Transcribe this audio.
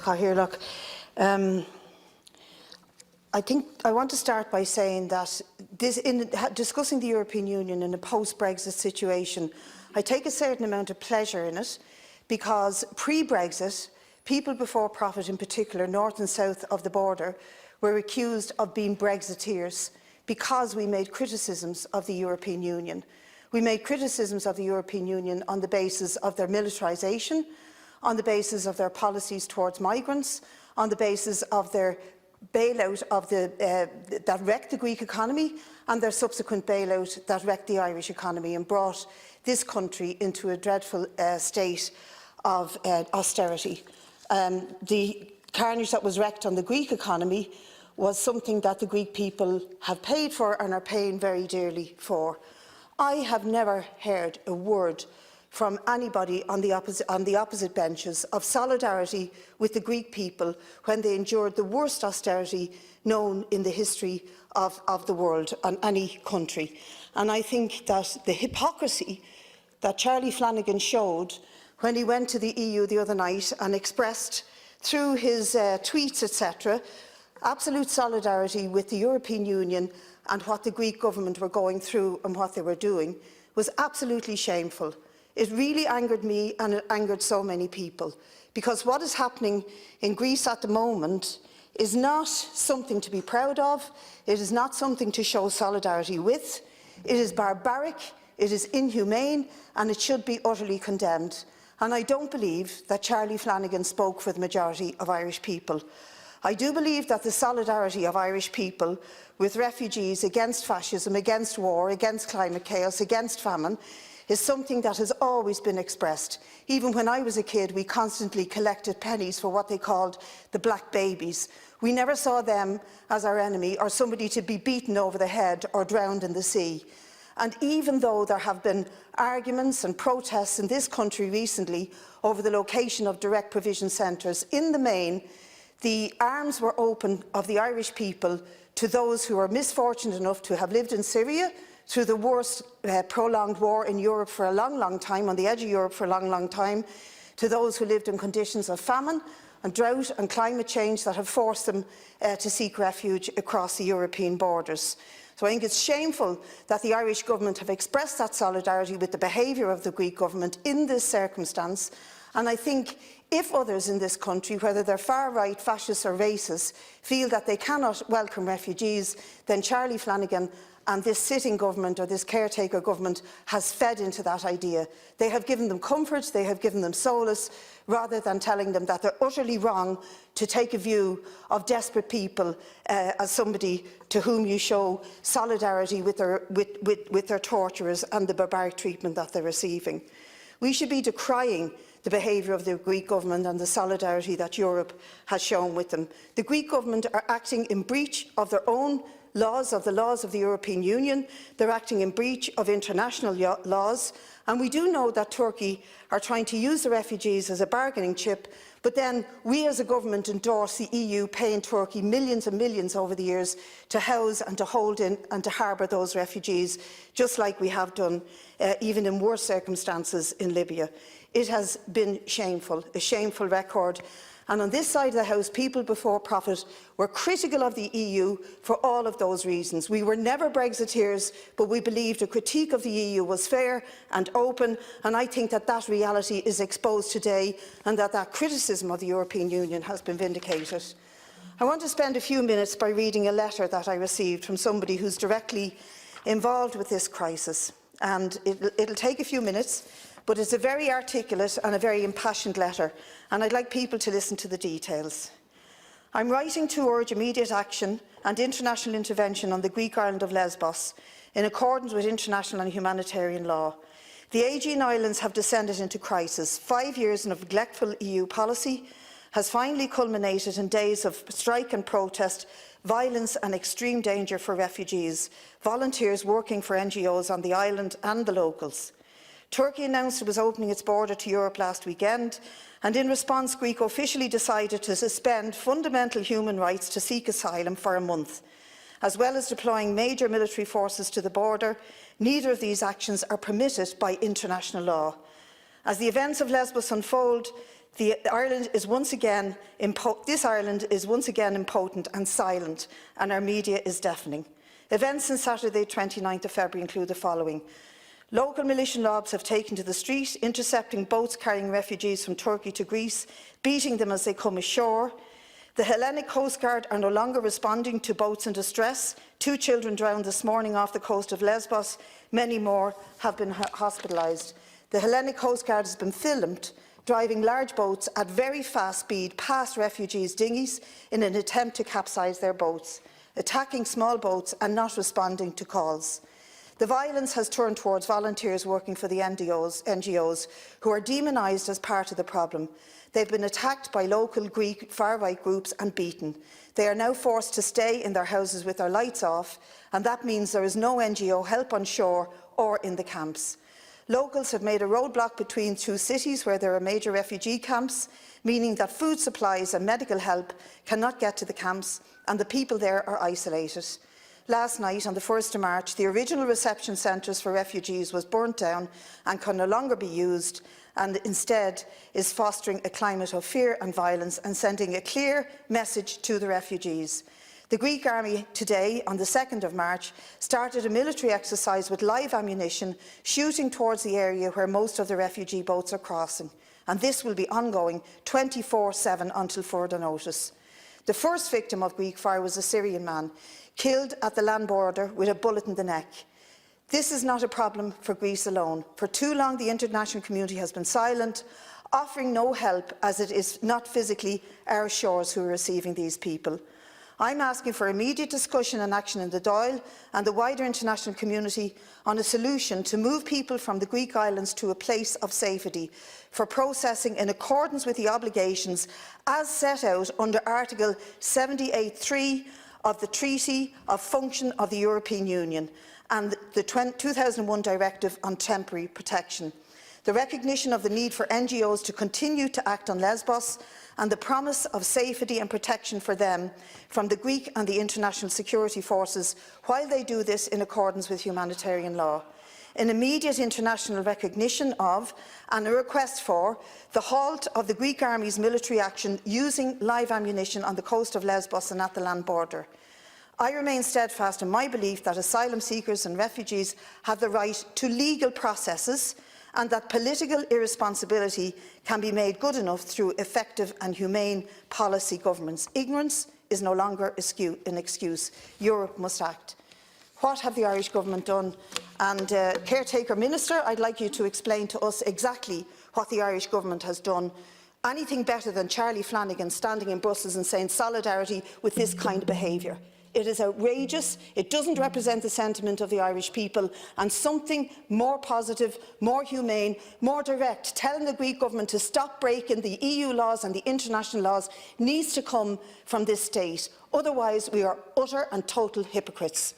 Cathaoirleach. I think I want to start by saying that in discussing the European Union in a post-Brexit situation, I take a certain amount of pleasure in it, because pre-Brexit, people before profit in particular, north and south of the border, were accused of being Brexiteers because we made criticisms of the European Union. We made criticisms of the European Union on the basis of their militarisation, on the basis of their policies towards migrants, on the basis of their bailout of that wrecked the Greek economy, and their subsequent bailout that wrecked the Irish economy and brought this country into a dreadful state of austerity. The carnage that was wreaked on the Greek economy was something that the Greek people have paid for and are paying very dearly for. I have never heard a word from anybody on the opposite benches of solidarity with the Greek people when they endured the worst austerity known in the history of the world and any country. And I think that the hypocrisy that Charlie Flanagan showed when he went to the EU the other night and expressed through his tweets, etc., absolute solidarity with the European Union and what the Greek government were going through and what they were doing, was absolutely shameful. It really angered me, and it angered so many people, because what is happening in Greece at the moment is not something to be proud of. It is not something to show solidarity with. It is barbaric, it is inhumane, and it should be utterly condemned. And I don't believe that Charlie Flanagan spoke for the majority of Irish people. I do believe that the solidarity of Irish people with refugees, against fascism, against war, against climate chaos, against famine, is something that has always been expressed. Even when I was a kid, we constantly collected pennies for what they called the black babies. We never saw them as our enemy or somebody to be beaten over the head or drowned in the sea. And even though there have been arguments and protests in this country recently over the location of direct provision centres, in the main, the arms were open of the Irish people to those who are misfortunate enough to have lived in Syria through the worst prolonged war in Europe for a long, long time, on the edge of Europe for a long, long time, to those who lived in conditions of famine and drought and climate change that have forced them to seek refuge across the European borders. So I think it's shameful that the Irish government have expressed that solidarity with the behaviour of the Greek government in this circumstance, and I think if others in this country, whether they're far-right, fascists or racists, feel that they cannot welcome refugees, then Charlie Flanagan and this sitting government, or this caretaker government, has fed into that idea. They have given them comfort, they have given them solace, rather than telling them that they're utterly wrong to take a view of desperate people as somebody to whom you show solidarity with their torturers and the barbaric treatment that they're receiving. We should be decrying the behaviour of the Greek government and the solidarity that Europe has shown with them. The Greek government are acting in breach of their own laws, of the laws of the European Union. They're acting in breach of international laws, and we do know that Turkey are trying to use the refugees as a bargaining chip, but then we as a government endorse the EU paying Turkey millions and millions over the years to house and to hold in and to harbour those refugees, just like we have done even in worse circumstances in Libya. It has been shameful, a shameful record. And on this side of the House, people before profit were critical of the EU for all of those reasons. We were never Brexiteers, but we believed a critique of the EU was fair and open, and I think that that reality is exposed today, and that criticism of the European Union has been vindicated. I want to spend a few minutes by reading a letter that I received from somebody who's directly involved with this crisis, and it'll take a few minutes, but it's a very articulate and a very impassioned letter, and I'd like people to listen to the details. I'm writing to urge immediate action and international intervention on the Greek island of Lesbos in accordance with international and humanitarian law. The Aegean Islands have descended into crisis. 5 years of neglectful EU policy has finally culminated in days of strike and protest, violence and extreme danger for refugees, volunteers working for NGOs on the island and the locals. Turkey announced it was opening its border to Europe last weekend, and in response, Greece officially decided to suspend fundamental human rights to seek asylum for a month. As well as deploying major military forces to the border, neither of these actions are permitted by international law. As the events of Lesbos unfold, This Ireland is once again impotent and silent, and our media is deafening. Events since Saturday, 29th of February include the following. Local militia mobs have taken to the street, intercepting boats carrying refugees from Turkey to Greece, beating them as they come ashore. The Hellenic Coast Guard are no longer responding to boats in distress. 2 children drowned this morning off the coast of Lesbos. Many more have been hospitalised. The Hellenic Coast Guard has been filmed driving large boats at very fast speed past refugees' dinghies in an attempt to capsize their boats, attacking small boats and not responding to calls. The violence has turned towards volunteers working for the NGOs who are demonised as part of the problem. They've been attacked by local Greek far-right groups and beaten. They are now forced to stay in their houses with their lights off, and that means there is no NGO help on shore or in the camps. Locals have made a roadblock between 2 cities where there are major refugee camps, meaning that food supplies and medical help cannot get to the camps, and the people there are isolated. Last night, on the 1st of March, the original reception centres for refugees was burnt down and can no longer be used, and instead is fostering a climate of fear and violence and sending a clear message to the refugees. The Greek army today, on the 2nd of March, started a military exercise with live ammunition, shooting towards the area where most of the refugee boats are crossing. And this will be ongoing 24/7 until further notice. The first victim of Greek fire was a Syrian man, killed at the land border with a bullet in the neck. This is not a problem for Greece alone. For too long, the international community has been silent, offering no help, as it is not physically our shores who are receiving these people. I'm asking for immediate discussion and action in the Dáil and the wider international community on a solution to move people from the Greek islands to a place of safety for processing in accordance with the obligations as set out under Article 78(3) of the Treaty of Function of the European Union and the 2001 Directive on Temporary Protection. The recognition of the need for NGOs to continue to act on Lesbos and the promise of safety and protection for them from the Greek and the international security forces while they do this in accordance with humanitarian law. An immediate international recognition of and a request for the halt of the Greek army's military action using live ammunition on the coast of Lesbos and at the land border. I remain steadfast in my belief that asylum seekers and refugees have the right to legal processes and that political irresponsibility can be made good enough through effective and humane policy governments. Ignorance is no longer an excuse. Europe must act. What have the Irish Government done? And Caretaker Minister, I'd like you to explain to us exactly what the Irish Government has done. Anything better than Charlie Flanagan standing in Brussels and saying solidarity with this kind of behaviour. It is outrageous, it doesn't represent the sentiment of the Irish people, and something more positive, more humane, more direct, telling the Greek Government to stop breaking the EU laws and the international laws needs to come from this state. Otherwise, we are utter and total hypocrites.